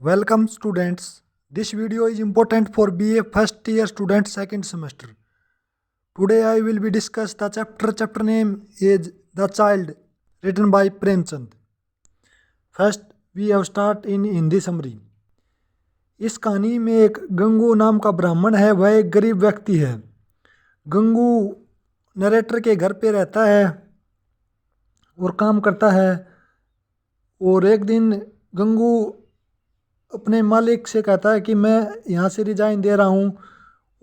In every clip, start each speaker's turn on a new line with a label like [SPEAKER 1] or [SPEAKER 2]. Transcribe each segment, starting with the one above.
[SPEAKER 1] Welcome students. This video is important for BA first year students second semester. Today I will be discuss the chapter name is The Child written by Premchand. First we have start in Hindi summary. इस कहानी में एक गंगू नाम का ब्राह्मण है। वह एक गरीब व्यक्ति है। गंगू नरेटर के घर पे रहता है और काम करता है। और एक दिन गंगू अपने मालिक से कहता है कि मैं यहाँ से रिजाइन दे रहा हूँ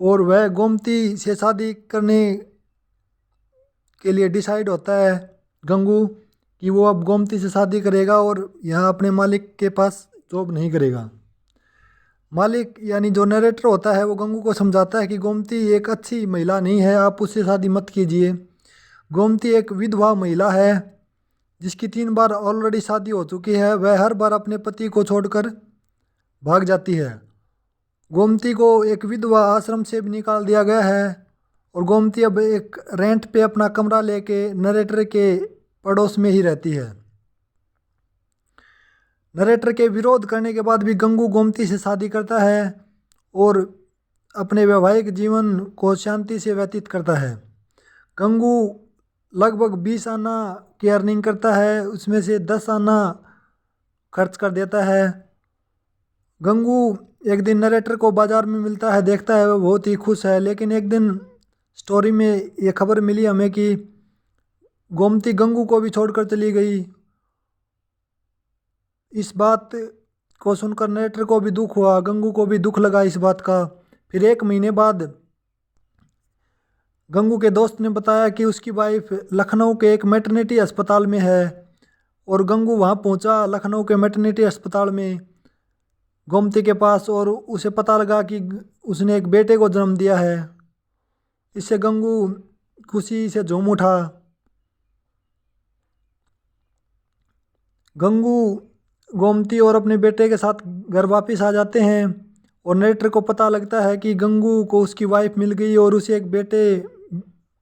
[SPEAKER 1] और वह गोमती से शादी करने के लिए डिसाइड होता है गंगू कि वो अब गोमती से शादी करेगा और यहाँ अपने मालिक के पास जॉब नहीं करेगा। मालिक यानी जो नरेटर होता है वो गंगू को समझाता है कि गोमती एक अच्छी महिला नहीं है, आप उससे शादी मत कीजिए। गोमती एक विधवा महिला है जिसकी 3 बार ऑलरेडी शादी हो चुकी है। वह हर बार अपने पति को छोड़कर भाग जाती है। गोमती को एक विधवा आश्रम से भी निकाल दिया गया है और गोमती अब एक रेंट पे अपना कमरा लेके नरेटर के पड़ोस में ही रहती है। नरेटर के विरोध करने के बाद भी गंगू गोमती से शादी करता है और अपने वैवाहिक जीवन को शांति से व्यतीत करता है। गंगू लगभग 20 आना की अर्निंग करता है, उसमें से 10 आना खर्च कर देता है। गंगू एक दिन नरेटर को बाज़ार में मिलता है, देखता है, वो बहुत ही खुश है। लेकिन एक दिन स्टोरी में ये खबर मिली हमें कि गोमती गंगू को भी छोड़कर चली गई। इस बात को सुनकर नरेटर को भी दुख हुआ, गंगू को भी दुख लगा इस बात का। फिर 1 महीने बाद गंगू के दोस्त ने बताया कि उसकी वाइफ लखनऊ के एक मैटरनिटी अस्पताल में है और गंगू वहाँ पहुँचा लखनऊ के मैटरनिटी अस्पताल में गोमती के पास और उसे पता लगा कि उसने एक बेटे को जन्म दिया है। इससे गंगू खुशी से झूम उठा। गंगू गोमती और अपने बेटे के साथ घर वापस आ जाते हैं और नरेटर को पता लगता है कि गंगू को उसकी वाइफ मिल गई और उसे एक बेटे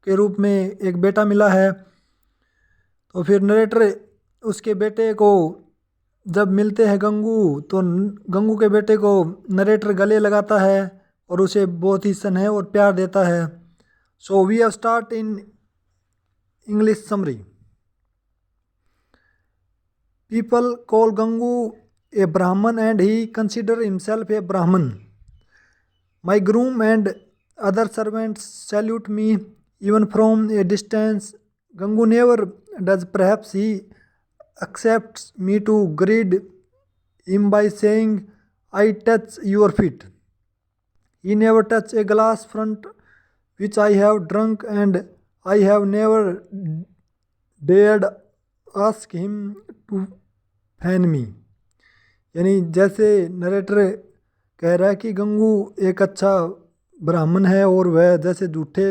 [SPEAKER 1] के रूप में एक बेटा मिला है। तो फिर नरेटर उसके बेटे को जब मिलते हैं गंगू तो गंगू के बेटे को नरेटर गले लगाता है और उसे बहुत ही स्नेह और प्यार देता है। So we have start in English summary. People call Gangu a Brahman and he consider himself a Brahman. My groom and other servants salute me even from a distance. Gangu never does. Perhaps he accepts me to greet him by saying, I touch your feet. He never touch a glass front which I have drunk, and I have never dared ask him to fan me. यानी जैसे narrator कह रहा है कि गंगू एक अच्छा ब्राह्मण है और वह जैसे जूठे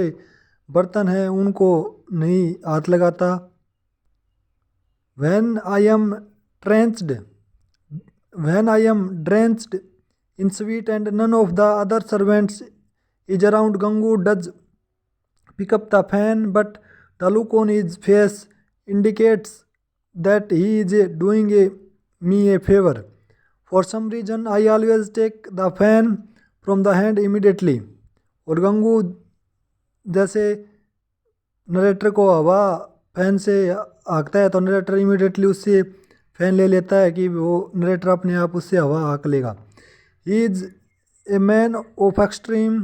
[SPEAKER 1] बर्तन हैं उनको नहीं हाथ लगाता। When I am drenched in sweat and none of the other servants is around, Gangu does pick up the fan, but the look on his face indicates that he is doing me a favor. For some reason I always take the fan from the hand immediately. और गंगू जैसे narrator को हवा fan से हाँकता है तो narrator immediately उससे fan ले लेता है कि वो नरेटर अपने आप उससे हवा हाँक लेगा। He is a man of extreme.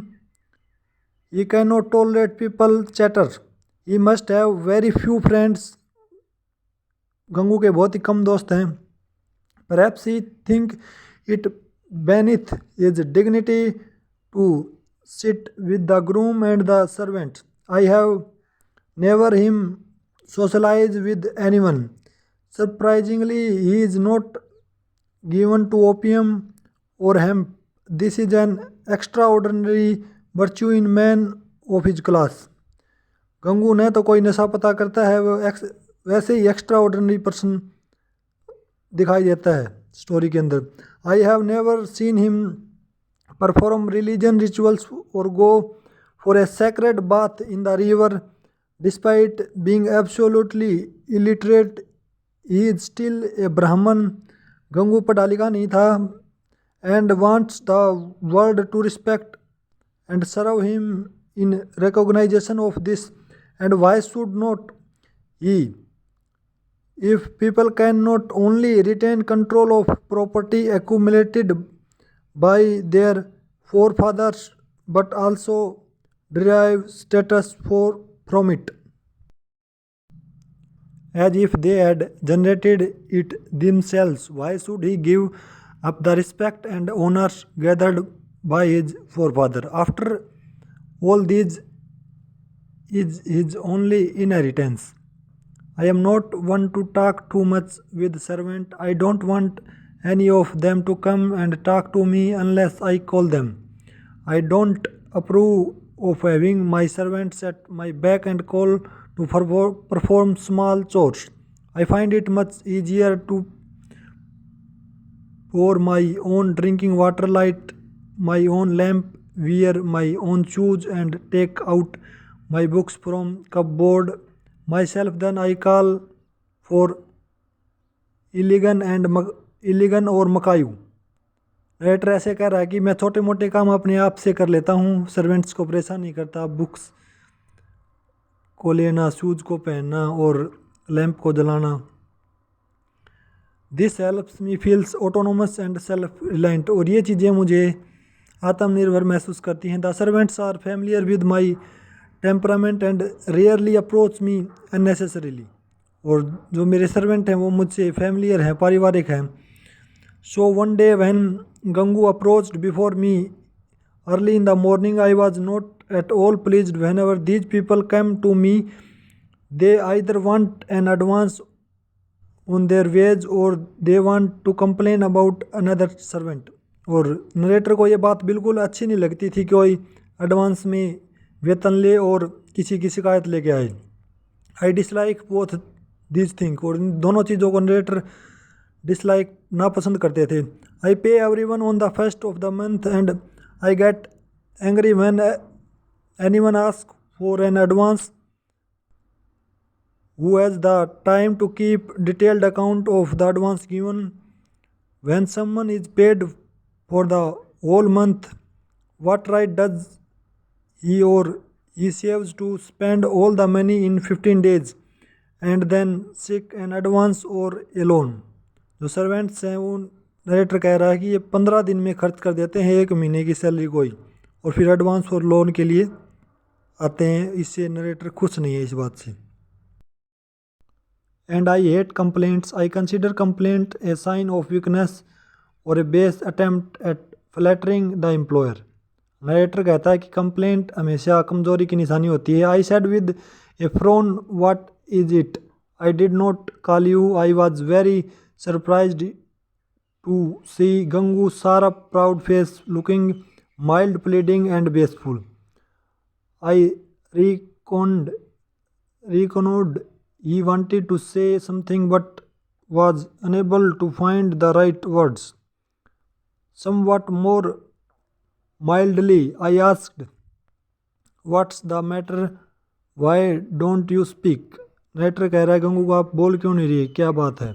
[SPEAKER 1] He can not tolerate people chatter. He must have very few friends. Gangu के बहुत ही कम दोस्त हैं। Perhaps he think it beneath his dignity to sit with the groom and the servant. I have never him socialize with anyone. Surprisingly, he is not given to opium or hemp. This is an extraordinary virtue in man of his class. Gangu ने तो कोई नशा पता करता है, वो वैसे ही extra ordinary person दिखाई देता है स्टोरी के अंदर। I have never seen him perform religion rituals or go for a sacred bath in the river despite being absolutely illiterate. He is still a Brahmin. Gangu पढ़ा लिखा नहीं था and wants the world to respect and serve him in recognition of this. And why should not he? If people can not only retain control of property accumulated by their forefathers but also derive status from it, as if they had generated it themselves, why should he give up the respect and honors gathered by his forefather? After all, these is his only inheritance. I am not one to talk too much with servant. I don't want any of them to come and talk to me unless I call them. I don't approve of having my servants at my beck and call to perform small chores. I find it much easier to pour my own drinking water, light my own lamp, wear my own shoes, and take out my books from cupboard myself than I call for इलिगन और Macau. Writer ऐसे कह रहा है कि मैं छोटे मोटे काम अपने आप से कर लेता हूँ, सर्वेंट्स को परेशान नहीं करता। बुक्स को लेना, शूज़ को पहनना और लैंप को जलाना। This helps me feels autonomous and self reliant, और ये चीज़ें मुझे आत्मनिर्भर महसूस करती हैं। The servants are familiar with my temperament and rarely approach me unnecessarily, और जो मेरे सर्वेंट हैं वो मुझसे फैमिलियर हैं, पारिवारिक हैं। So one day when Gangu approached before me early in the morning, I was not at all pleased whenever these people come to me, they either want an advance on their wages or they want to complain about another servant. और narrator को ये बात बिल्कुल अच्छी नहीं लगती थी कि कोई एडवांस में वेतन ले और किसी की शिकायत लेके आए। I dislike both this thing, और इन दोनों चीज़ों को नरेटर डिसलाइक नापसंद करते थे। आई पे everyone on the first of the month and I get angry when anyone ask for an advance, who has the time to keep detailed account of the advance given. When someone is paid for the whole month, what right does he or he saves to spend all the money in 15 days and then seek an advance or a loan? जो servants हैं वो narrator कह रहा है कि ये 15 दिन में खर्च कर देते हैं 1 महीने की सैलरी कोई, और फिर एडवांस और लोन के लिए आते हैं। इससे नरेटर खुश नहीं है इस बात से। And I hate complaints. I consider complaint a sign of weakness or a base attempt at flattering the employer. Narrator कहता है कि कंप्लेंट हमेशा कमजोरी की निशानी होती है। I said with a frown, what is it? I did not call you. I was very surprised to see Gangu's sharp, proud face looking mild, pleading and wistful. I reckoned he wanted to say something but was unable to find the right words. Somewhat more mildly, I asked, "What's the matter? Why don't you speak?" Narrator कह रहा है गंगू को आप बोल क्यों नहीं रही, क्या बात है?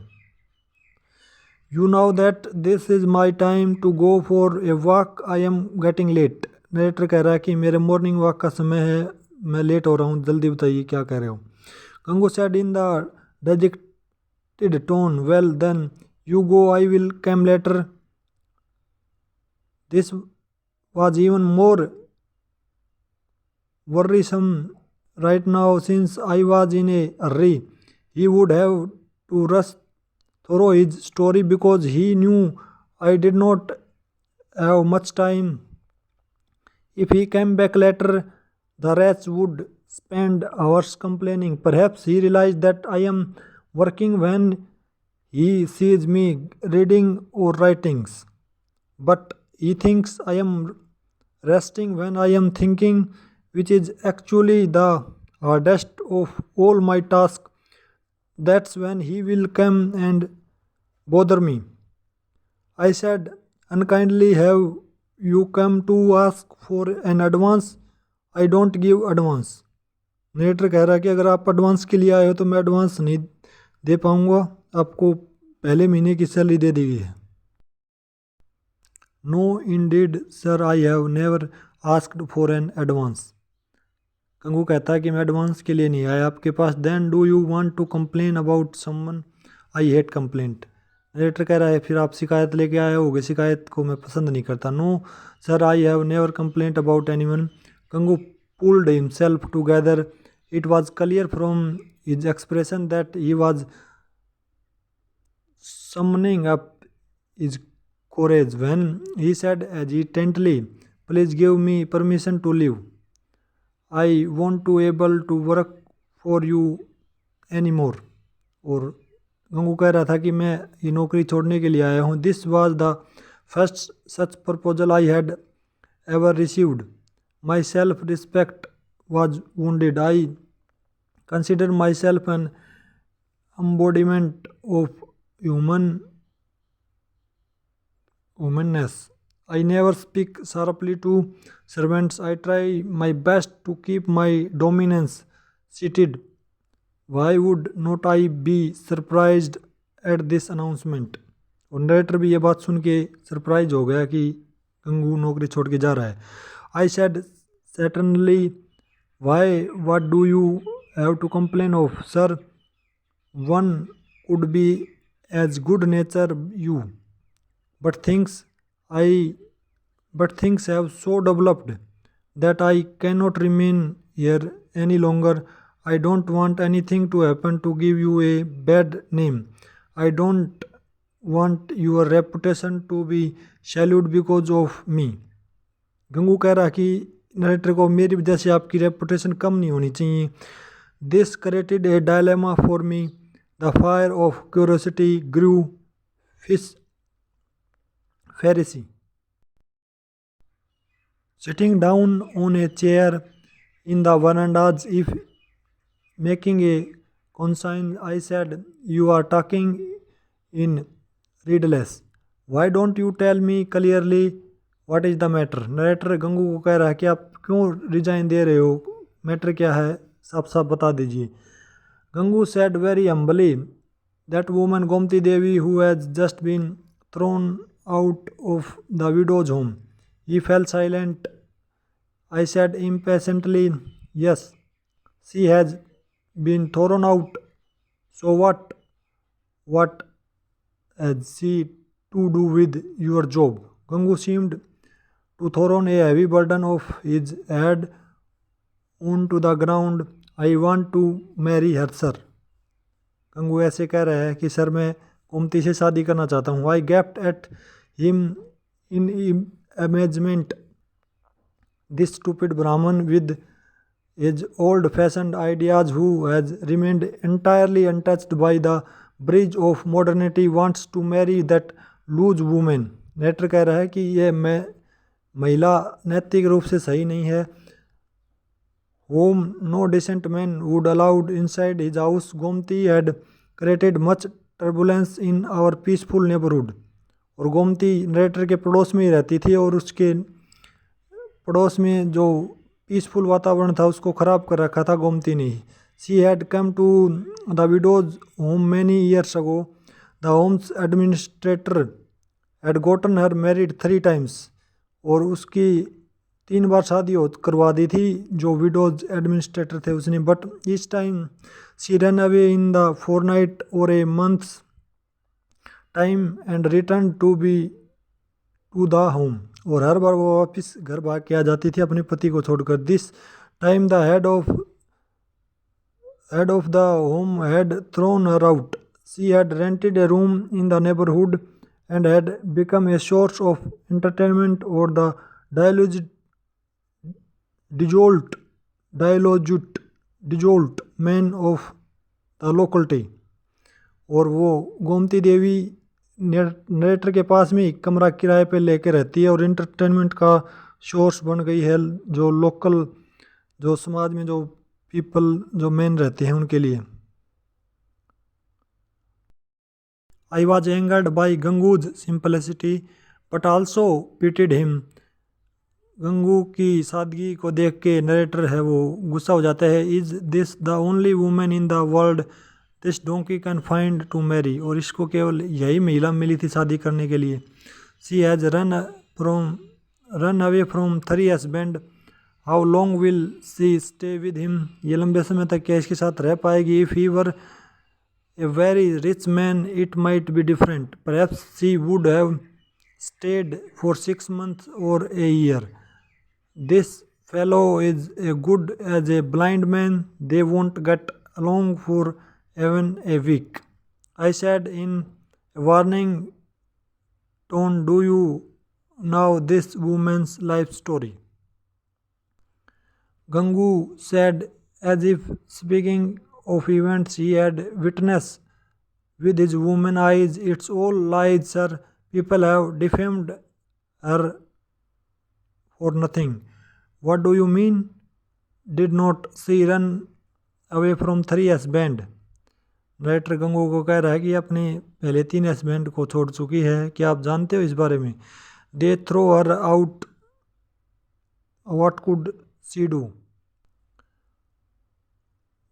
[SPEAKER 1] You know that this is my time to go for a walk. I am getting late. Narrator कह रहा है कि मेरे मॉर्निंग वॉक का समय है, मैं लेट हो रहा हूँ, जल्दी बताइए क्या कह रहे हो? Gangu said in the dejected tone, "Well then, you go, I will come later." This was even more worrisome right now since I was in a hurry. He would have to rush through his story because he knew I did not have much time. If he came back later, the rest would spend hours complaining. Perhaps he realized that I am working when he sees me reading or writings, but he thinks I am resting when I am thinking, which is actually the hardest of all my tasks. That's when he will come and bother me. I said unkindly, "Have you come to ask for an advance? I don't give advance." Narrator कह रहा है कि अगर आप advance के लिए आए हो तो मैं एडवांस नहीं दे पाऊँगा, आपको पहले महीने की सैलरी दे दी गई है। No, indeed, sir, I have never asked for an advance. कंगू कहता है कि मैं एडवांस के लिए नहीं आया आपके पास. Then do you want to complain about someone? I hate complaint. Narrator कह रहा है फिर आप शिकायत लेके आए होगे, शिकायत को मैं पसंद नहीं करता. No sir, I have never complaint about anyone. Gangu pulled himself together. It was clear from his expression that he was summoning up his courage when he said hesitantly, please give me permission to leave. I want to able to work for you anymore. और गंगू कह रहा था कि मैं ये नौकरी छोड़ने के लिए आया हूँ. This was the first such proposal I had ever received. My self respect was wounded. I consider myself an embodiment of humanness. I never speak sharply to servants. I try my best to keep my dominance seated. Why would not I be surprised at this announcement? और narrator भी ये बात सुन के surprise हो गया कि गंगू नौकरी छोड़ के जा रहा है. I said certainly. Why? What do you have to complain of, sir? One could be as good nature you, but things have so developed that I cannot remain here any longer. I don't want anything to happen to give you a bad name. I don't want your reputation to be sullied because of me. Gangu कह रहा कि narrator को मेरी वजह से आपकी reputation कम नहीं होनी चाहिए. This created a dilemma for me. The fire of curiosity grew fiercely. Sitting down on a chair in the verandas, if making a consign, I said, you are talking in riddles. Why don't you tell me clearly what is the matter? Narrator Gangu को कह रहा है कि आप क्यों resign दे रहे हो, matter क्या है, साफ साफ बता दीजिए. Gangu said very humbly, that woman Gomti Devi who has just been thrown out of the widow's home. He fell silent. I said impatiently, yes, she has been thrown out. So what? What has she to do with your job? Gangu seemed to throw a heavy burden of his head onto the ground. I want to marry her, sir. Gangu ऐसे कह रहा है कि sir मैं गोमती से शादी करना चाहता हूँ. I gaped at him in amazement. This stupid Brahmin with his old-fashioned ideas who has remained entirely untouched by the bridge of modernity wants to marry that loose woman. नेटर कह रहा है कि यह महिला नैतिक रूप से सही नहीं है. whom no decent man would allowed inside his house. Gomti had created much turbulence in our peaceful neighborhood. और गोमती नरेटर के पड़ोस में ही रहती थी और उसके पड़ोस में जो पीसफुल वातावरण था उसको ख़राब कर रखा था गोमती ने. She had come to the widow's home many years ago. The home's administrator had gotten her married 3 times. और उसकी 3 बार शादी करवा दी थी जो विडोज एडमिनिस्ट्रेटर थे उसने. But each time she ran away in the fortnight or a month's time and return to the home. और हर बार वो वापस घर भाग के आ जाती थी अपने पति को छोड़कर. This time the head of the home had thrown her out. She had rented a room in the neighbourhood and had become a source of entertainment or the dissolute man of the locality. और वो गोमती देवी narrator के पास में कमरा किराए पे लेके रहती है और इंटरटेनमेंट का सोर्स बन गई है जो लोकल जो समाज में जो पीपल जो मैन रहते हैं उनके लिए. I was angered by Gangu's simplicity, but also pitied him. Gangu की सादगी को देख के नरेटर है वो गुस्सा हो जाता है. Is this the only woman in the world this donkey can find to marry? और इसको केवल यही महिला मिली थी शादी करने के लिए. She has run from 3 husband. How long will she stay with him? ये लंबे समय तक क्या इसके साथ रह पाएगी? If he were a very rich man, it might be different. Perhaps she would have stayed for 6 months or a year. This fellow is as good as a blind man. They won't get along for even a week. I said in a warning tone, do you know this woman's life story? Gangu said, as if speaking of events he had witnessed with his woman eyes. It's all lies, sir. People have defamed her for nothing. What do you mean? Did not she run away from 3 husband? Writer Gangu को कह रहा है कि अपने पहले 3 husband को छोड़ चुकी है. क्या आप जानते हो इस बारे में? They throw her out. What could she do?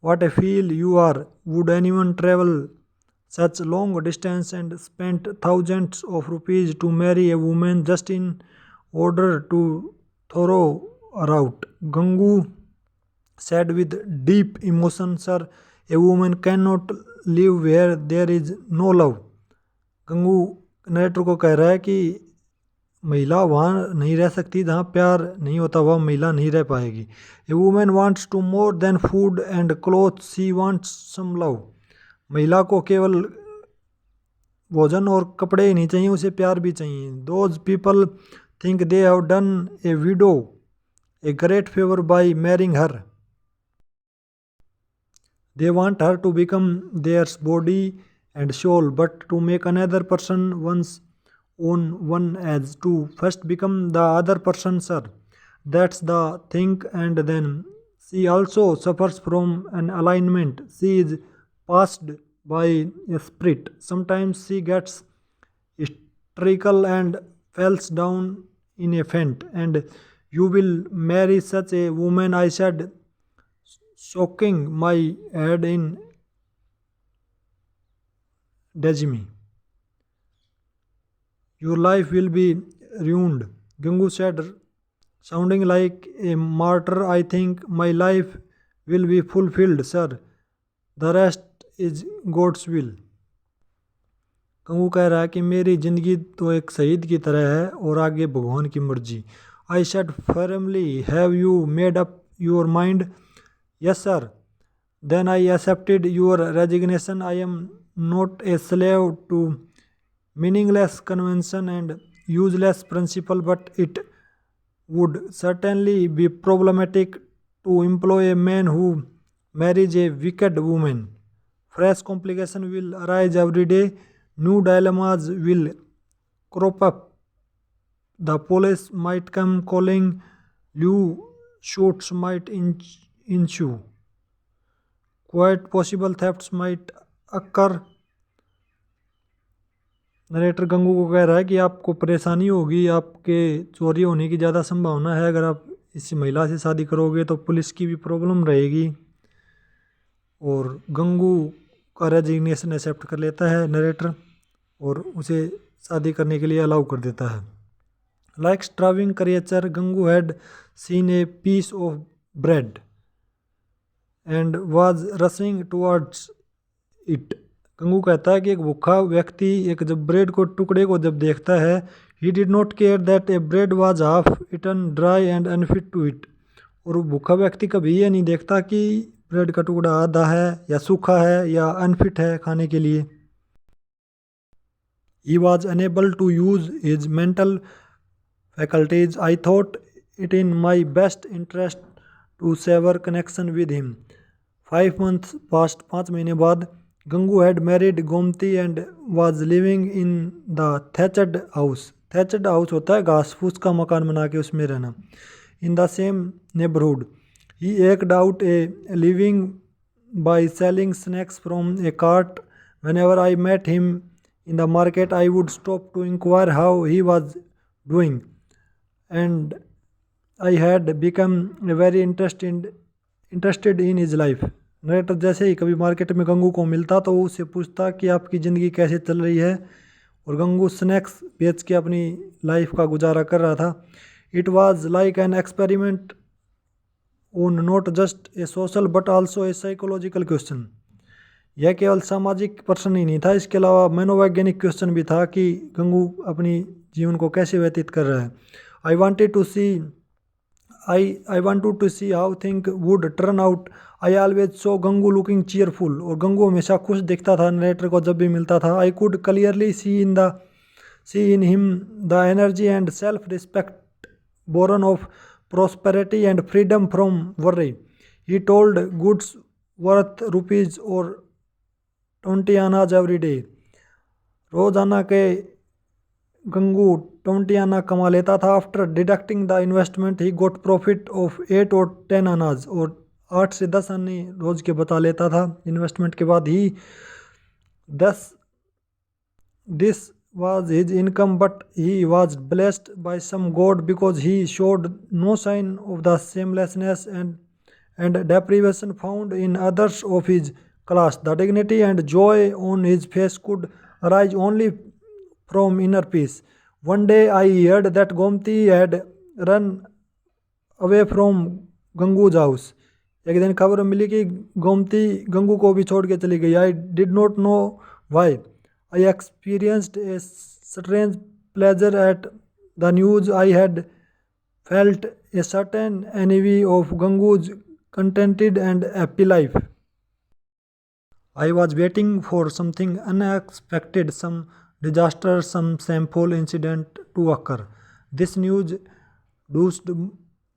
[SPEAKER 1] What a fool you are. Would anyone travel such long distance and spend thousands of rupees to marry a woman just in order to throw her out? Gangu said with deep emotion, sir, a woman cannot live where there is no love. Gangu narrator को कह रहा है कि महिला वहाँ नहीं रह सकती जहाँ प्यार नहीं होता, वह महिला नहीं रह पाएगी. A women wants to more than food and cloth, she wants some love. महिला को केवल भोजन और कपड़े ही नहीं चाहिए, उसे प्यार भी चाहिए. Those people think they have done A window a great favour bye marrying her. They want her to become their body and soul, but to make another person one's own one as to first become the other person, sir. That's the thing, and then she also suffers from an alignment. She is passed by a spirit. Sometimes she gets hysterical and falls down in a faint. And you will marry such a woman, I said, shaking my head in dismay. Your life will be ruined, Gangu said, sounding like a martyr. I think my life will be fulfilled, sir. The rest is God's will. Gangu कह रहा है कि मेरी ज़िंदगी तो एक शहीद की तरह है और आगे भगवान की मर्जी. I said firmly, have you made up your mind? Yes, sir. Then I accepted your resignation. I am not a slave to meaningless convention and useless principle, but it would certainly be problematic to employ a man who marries a wicked woman. Fresh complications will arise every day. New dilemmas will crop up. The police might come calling. Lawsuits might ensue. Quite possible thefts might occur. Narrator Gangu को कह रहा है कि आपको परेशानी होगी, आपके चोरी होने की ज़्यादा संभावना है. अगर आप इस महिला से शादी करोगे तो पुलिस की भी प्रॉब्लम रहेगी. और गंगू का रेजिग्नेशन एक्सेप्ट कर लेता है नरेटर और उसे शादी करने के लिए अलाउ कर देता है. Like starving creature, Gangu had seen a piece of bread and was rushing towards it. Gangu कहता है कि एक भूखा व्यक्ति एक जब ब्रेड को टुकड़े को जब देखता है, he did not care that a bread was half eaten dry and unfit to it. और वो भूखा व्यक्ति कभी ये नहीं देखता कि ब्रेड का टुकड़ा आधा है या सूखा है या अनफिट है खाने के लिए. He was unable to use his mental faculties. I thought it in my best interest to sever connection with him. 5 months passed. 5 महीने बाद Gangu had married Gomti and was living in the thatched house. Thatched house होता है घास फूस का मकान बना के उसमें रहना. In the same neighborhood. He eked out a living by selling snacks from a cart. Whenever I met him in the market, I would stop to inquire how he was doing. And I had become very interested in his life. Narrator जैसे ही कभी market में गंगू को मिलता तो उससे पूछता कि आपकी ज़िंदगी कैसे चल रही है, और गंगू स्नैक्स बेच के अपनी लाइफ का गुजारा कर रहा था। It was like an experiment on not just a social but also a psychological question. यह केवल सामाजिक प्रश्न ही नहीं था, इसके अलावा मनोवैज्ञानिक क्वेश्चन भी था कि गंगू अपनी जीवन को कैसे व्यतीत कर रहा है। I wanted to see I wanted to see how things would turn out. I always saw Gangu looking cheerful और गंगू हमेशा खुश दिखता था नरेटर को जब भी मिलता था। I could clearly see in him the energy and self-respect born of prosperity and freedom from worry. He told goods worth rupees or 20 annas every day. रोजाना के गंगू 20 आना कमा लेता था। After deducting the investment he got profit of 8 और 10 आनाज और 8 से 10 आने रोज के बता लेता था इन्वेस्टमेंट के बाद ही। This was his income, but he was blessed by some god because he showed no sign of the shamelessness and deprivation found in others of his class. The dignity and joy on his face could arise only from inner peace. One day I heard that Gomti had run away from Gangu's house. एक दिन खबर मिली कि गोमती गंगू को भी छोड़ के चली गई। I did not know why. I experienced a strange pleasure at the news. I had felt a certain envy of Gangu's contented and happy life. I was waiting for something unexpected, some disaster, some shameful incident to occur. This news doused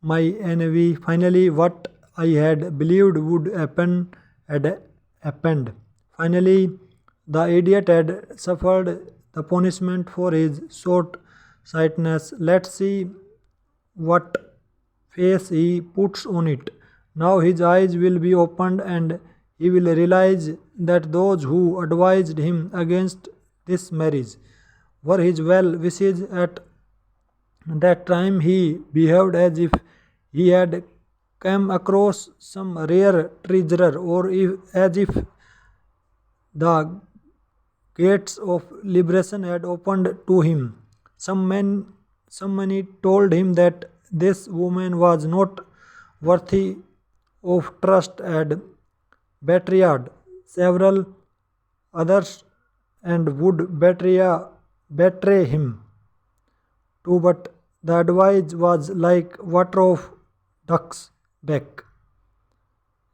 [SPEAKER 1] my envy. Finally, what I had believed would happen had happened. Finally, the idiot had suffered the punishment for his short sightedness. Let's see what face he puts on it. Now his eyes will be opened and he will realize that those who advised him against this marriage were his well wishes. At that time he behaved as if he had come across some rare treasure, or as if the gates of liberation had opened to him. Some many told him that this woman was not worthy of trust and betrayed several others and would betray him too, but the advice was like water of duck's back.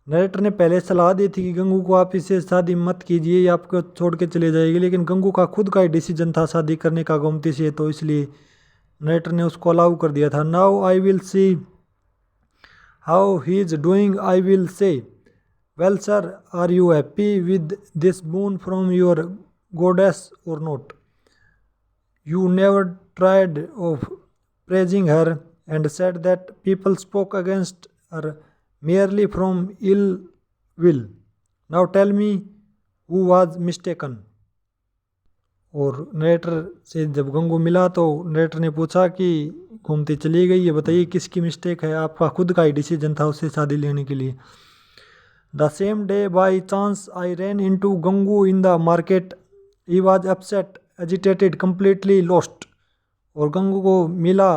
[SPEAKER 1] Narrator ने पहले सलाह दी थी कि गंगू को आप इसे शादी मत कीजिए, ये आपको छोड़ के चले जाएगी, लेकिन गंगू का खुद का ही डिसीजन था शादी करने का गोमती से, तो इसलिए नरेटर ने उसको अलाउ कर दिया था। Now I will see how he is doing. I will say, well sir, are you happy with this boon from your goddess or not? You never tried of praising her and said that people spoke against her merely from ill will. Now tell me who was mistaken. और narrator से जब गंगू मिला तो narrator ने पूछा कि घूमती चली गई, ये बताइए किसकी मिस्टेक है? आपका खुद का ही डिसीजन था उससे शादी लेने के लिए। The same day by chance I ran into Gangu in the market. He was upset, agitated, completely lost. और गंगू को मिला,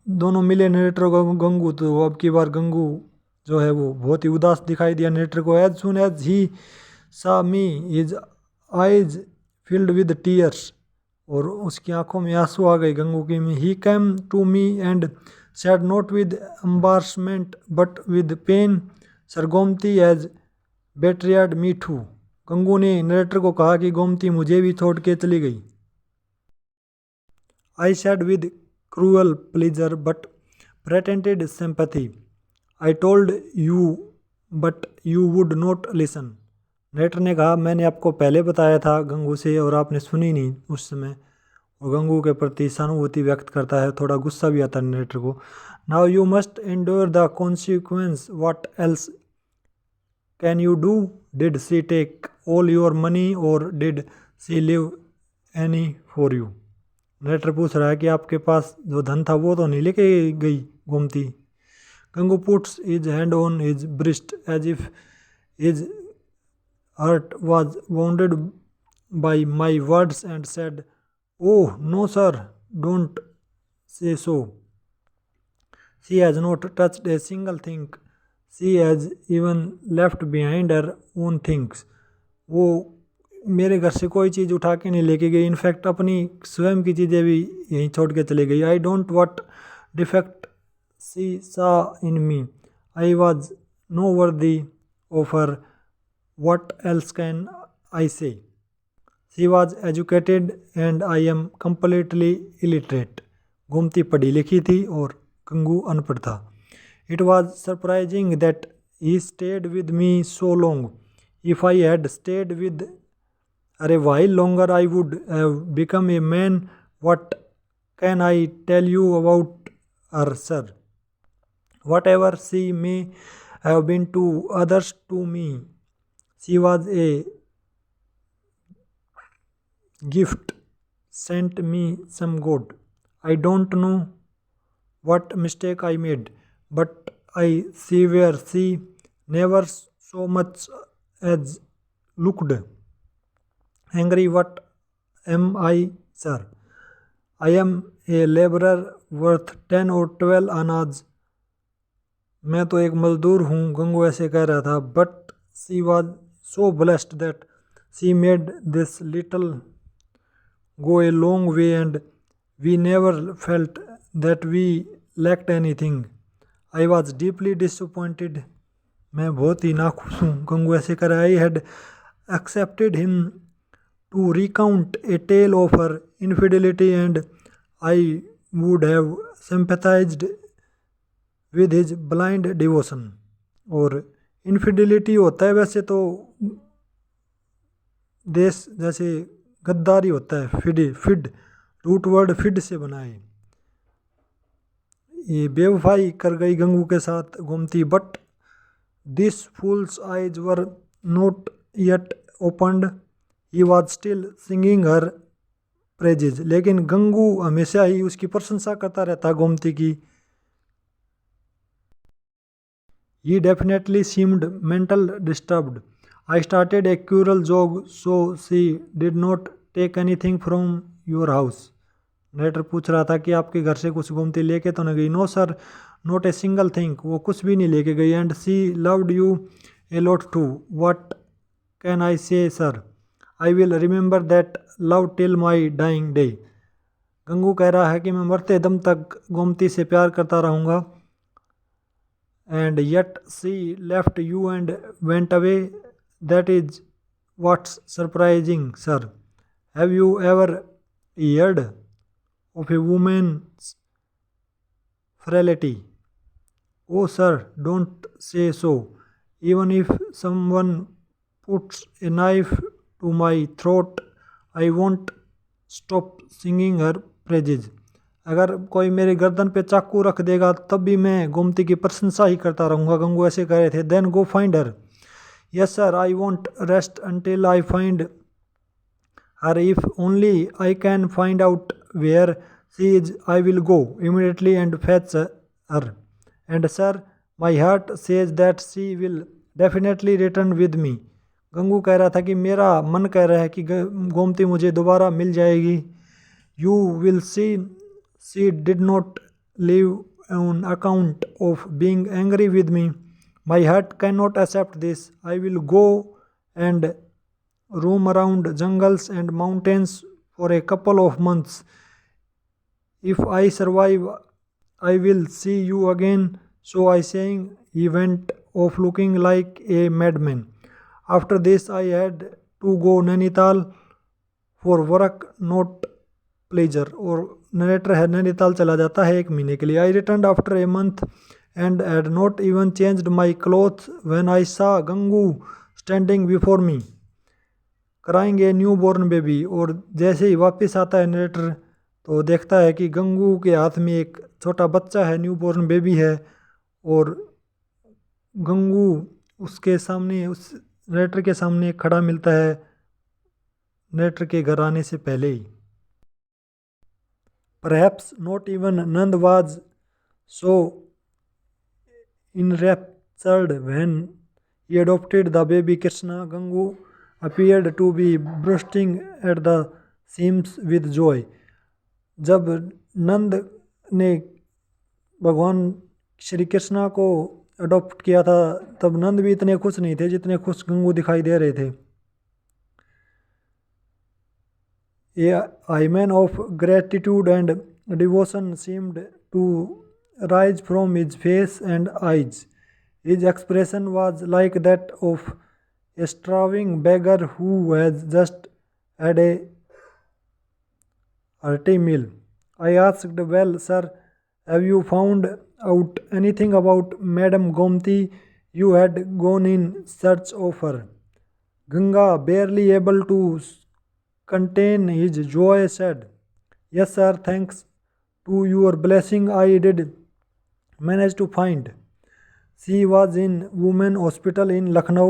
[SPEAKER 1] दोनों मिले नरेटर को गंगू, तो अब की बार गंगू जो है वो बहुत ही उदास दिखाई दिया नरेटर को। एज सुन एज ही सा me his eyes filled with tears, और उसकी आंखों में आंसू आ गए गंगू की में। He came to me and said not with embarrassment but with pain, sir Gomti has betrayed me too. Gangu ने नरेटर को कहा कि गोमती मुझे भी छोड़ के चली गई। I said with cruel pleasure but pretended sympathy. I told you but you would not listen. Narrator ने कहा, मैंने आपको पहले बताया था गंगू से और आपने सुनी नहीं उस समय। और गंगू के प्रति सहानुभूति व्यक्त करता है, थोड़ा गुस्सा भी आता है नरेटर को। Now you must endure the consequence. What else can you do? Did she take all your money or did she leave any for you? Narrator पूछ रहा है कि आपके पास जो धन था वो तो नहीं लेके गई Gomti. Gangu puts his hand on his breast as if his heart was wounded by my words and said, Oh, no, sir, don't say so. She has not touched a single thing. She has even left behind her own things. वो मेरे घर से कोई चीज़ उठा के नहीं लेके गई, इनफैक्ट अपनी स्वयं की चीज़ें भी यहीं छोड़ के चली गई. I don't what defect she saw in me. I was no worthy of her. What else can I say. She was educated and I am completely illiterate. Gomti पढ़ी लिखी थी और गंगू अनपढ़ था. It was surprising that he stayed with me so long. If I had stayed with her a while longer I would have become a man. What can I tell you about her, sir? Whatever she may have been to others, to me she was a gift sent me some God. I don't know what mistake I made, but I swear she never so much as looked angry. What am I, sir? I am a laborer worth 10 or 12 anas. मैं तो एक मजदूर हूँ, गंगू ऐसे कह रहा था. But she was so blessed that she made this little go a long way and we never felt that we lacked anything. I was deeply disappointed. मैं बहुत ही नाखुश हूँ, गंगू ऐसे कह रहा है. I had accepted him to recount a tale of her infidelity and I would have sympathized with his blind devotion. और infidelity होता है वैसे तो देश जैसे गद्दारी होता है. फिड रूट वर्ड फिड से बना है. ये बेवफाई कर गई गंगू के साथ Gomti. But this fools eyes were note yet opened. He was still singing her praises. लेकिन गंगू हमेशा ही उसकी प्रशंसा करता रहता गोमती की. He definitely seemed mental disturbed. I started a query jog so she did not take anything from your house. Later पूछ रहा था कि आपके घर से कुछ गोमती लेके तो नहीं गई. No sir, not a single thing. वो कुछ भी नहीं लेके गई. And she loved you a lot too. What can I say, sir? I will remember that love till my dying day. Gangu कह रहा है कि मैं मरते दम तक गोमती से प्यार करता रहूँगा. And yet she left you and went away. That is what's surprising, sir. Have you ever heard of a woman's frailty? Oh, sir, don't say so. Even if someone puts a knife to my throat, I won't stop singing her praises. अगर कोई मेरे गर्दन पे चाकू रख देगा तब भी मैं गोमती की प्रशंसा ही करता रहूँगा. गंगू ऐसे कह रहे थे. Then go find her. Yes sir, I won't rest until I find her. If only I can find out where she is I will go immediately and fetch her. And sir, my heart says that she will definitely return with me. Gangu कह रहा था कि मेरा मन कह रहा है कि गोमती मुझे दोबारा मिल जाएगी. You will see she did not leave on account of being angry with me. My heart can not accept this. I will go and roam around jungles and mountains for a couple of months. If I survive, I will see you again. So I saying, he went off looking like a madman. After this, I had to go Nainital for work, not pleasure. और narrator है नैनीताल चला जाता है 1 महीने के लिए. I returned after a month and had not even changed my clothes when I saw Gangu standing before me कराएंगे new born baby. और जैसे ही वापस आता है नरेटर तो देखता है कि गंगू के हाथ में एक छोटा बच्चा है, न्यू बॉर्न बेबी है. और गंगू उसके सामने, उस नरेटर के सामने खड़ा मिलता है नरेटर के घर आने से पहले ही. Perhaps not even Nand was so enraptured when he adopted the baby Krishna. Gangu appeared to be bursting at the seems with joy. जब नंद ने भगवान श्री कृष्णा को अडॉप्ट किया था तब नंद भी इतने खुश नहीं थे जितने खुश गंगू दिखाई दे रहे थे. A hymen of gratitude and devotion seemed to rise from his face and eyes. His expression was like that of a starving beggar who has just had a hearty meal. I asked, "Well, sir, have you found out anything about Madame Gomti? You had gone in search of her." Ganga, barely able to contain his joy, said, "Yes, sir, thanks to your blessing, I did manage to find. She was in Women Hospital in Lucknow.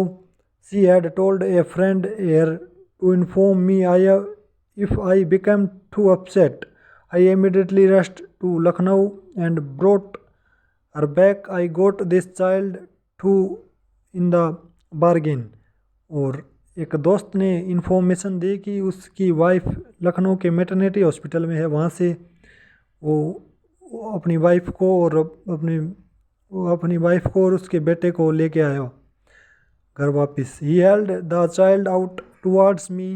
[SPEAKER 1] She had told a friend here to inform me if I became too upset. I immediately rushed to Lucknow and brought her back. I got this child too in the bargain." और एक दोस्त ने information दी कि उसकी wife Lucknow के maternity hospital में है. वहाँ से वो अपनी वाइफ को और अपनी वाइफ को और उसके बेटे को लेके आया घर वापस. He held the child out towards me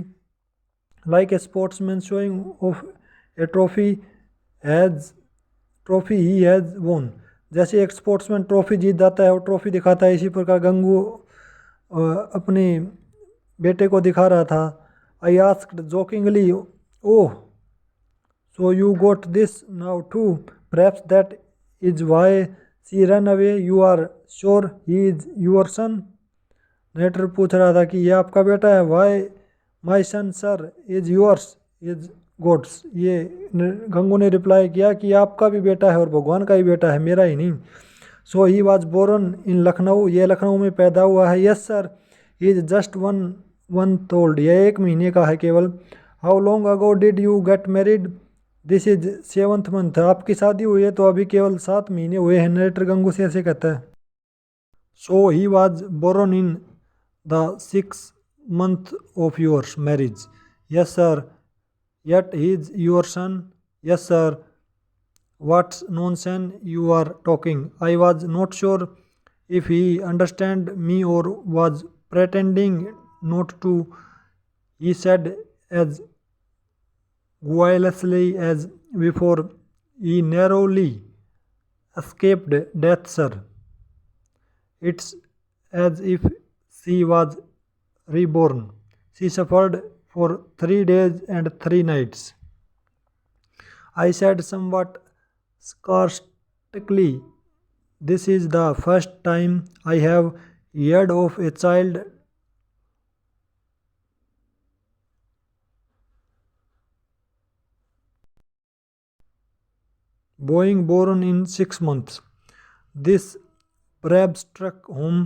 [SPEAKER 1] like a sportsman showing off a trophy he has won. जैसे एक स्पोर्ट्समैन ट्रॉफी जीत जाता है और ट्रॉफी दिखाता है, इसी प्रकार गंगू अपने बेटे को दिखा रहा था. I asked jokingly, "Oh, so you got this now too? Perhaps that is why she ran away. You are sure he is your son?" नेटर पूछ रहा था कि ये आपका बेटा है. "Why, my son, sir, is yours, is God's." ये गंगू ने रिप्लाई किया कि आपका भी बेटा है और भगवान का ही बेटा है, मेरा ही नहीं. "So he was born in Lucknow." ये लखनऊ में पैदा हुआ है. "Yes, sir, he is just 1 month old." यह 1 महीने का है केवल. "How long ago did you get married?" "This is 7th month." आपकी शादी हुई है तो अभी केवल 7 महीने हुए हैं. नरेटर गंगू से ऐसे कहता है. "So he was born in the 6th month of your marriage?" "Yes, sir." "Yet he is your son?" "Yes, sir." "What nonsense you are talking." I was not sure if he understood me or was pretending not to. He said as guilelessly as before, "He narrowly escaped death, sir." It's as if she was reborn. She suffered for 3 days and 3 nights. I said somewhat sarcastically, "This is the first time I have heard of a child being born in 6 months." This perhaps struck home.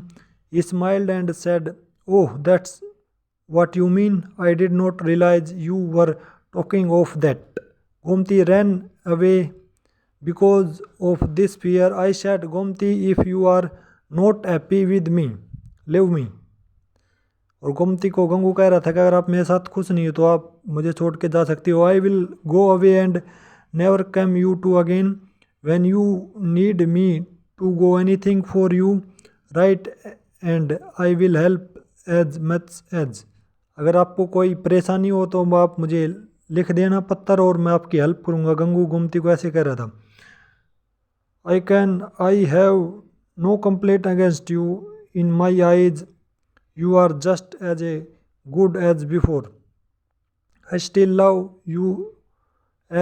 [SPEAKER 1] He smiled and said, "Oh, that's what you mean. I did not realize you were talking of that." Gomti ran away because of this fear. I said, "Gomti, if you are not happy with me, leave me." और गोमती को गंगू कह रहा था कि अगर आप मेरे साथ खुश नहीं हो तो आप मुझे छोड़ के जा सकती हो. "I will go away and never come you to again. When you need me to go anything for you, write and I will help as much as." अगर आपको कोई परेशानी हो तो आप मुझे लिख देना पत्थर और मैं आपकी हेल्प करूँगा. गंगू गोमती को ऐसे कह रहा था. I have no complaint against you. In my eyes, you are just as good as before. I still love you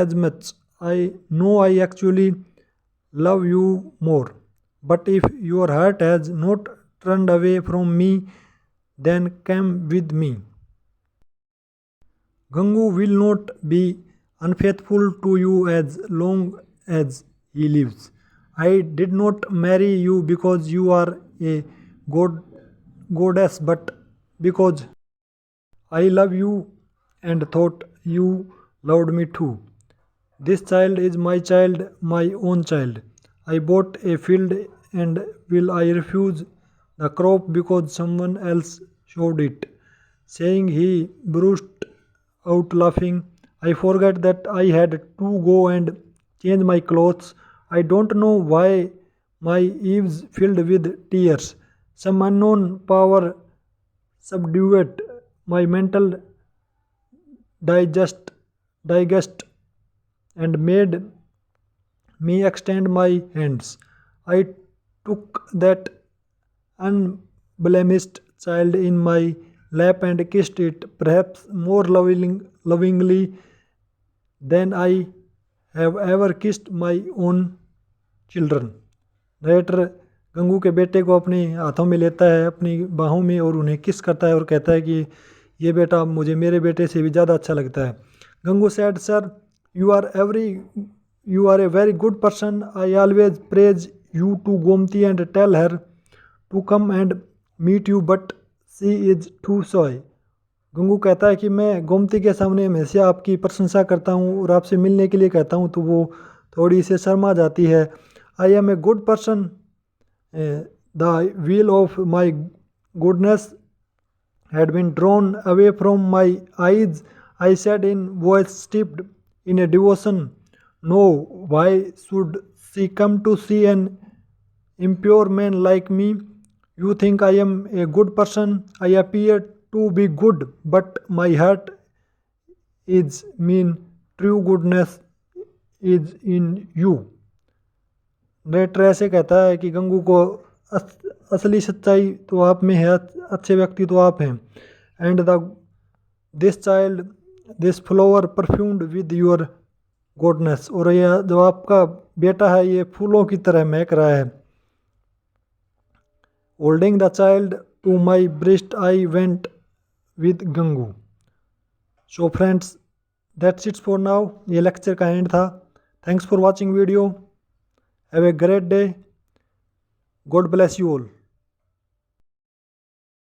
[SPEAKER 1] as much. I know I actually love you more. But if your heart has not turned away from me, then come with me. Gangu will not be unfaithful to you as long as he lives. I did not marry you because you are a goddess, but because I love you and thought you loved me too. This child is my child, my own child. I bought a field and will I refuse the crop because someone else showed it?" Saying he burst out laughing. I forgot that I had to go and change my clothes. I don't know why my ears filled with tears. Some unknown power subdued my mental digest digest and made me extend my hands. I took that unblemished child in my lap and kissed it, perhaps more lovingly than I have ever kissed my own children. Narrator Gangu के बेटे को अपने हाथों में लेता है, अपनी बाहों में, और उन्हें किस करता है और कहता है कि ये बेटा मुझे मेरे बेटे से भी ज़्यादा अच्छा लगता है. Gangu said, "Sir, you are a very good person. I always praise you to Gomti and tell her to come and meet you, but she is too shy." Gangu कहता है कि मैं गोमती के सामने हमेशा आपकी प्रशंसा करता हूँ और आपसे मिलने के लिए कहता हूँ तो वो थोड़ी सी शर्मा जाती है. I am a good person, the wheel of my goodness had been drawn away from my eyes, I said in voice steeped in a devotion. No, why should she come to see an impure man like me? You think I am a good person. I appear to be good, but my heart is mean. True goodness is in you. Narrator ऐसे कहता है कि गंगू को असली सच्चाई तो आप में है, अच्छे व्यक्ति तो आप हैं. And the this child this flower perfumed with your goodness, और यह जो आपका बेटा है ये फूलों की तरह महक रहा है. Holding the child to my breast I went with Gangu. So friends, that's it's for now. ये लेक्चर का एंड था. Thanks for watching video. Have a great day. God bless you all.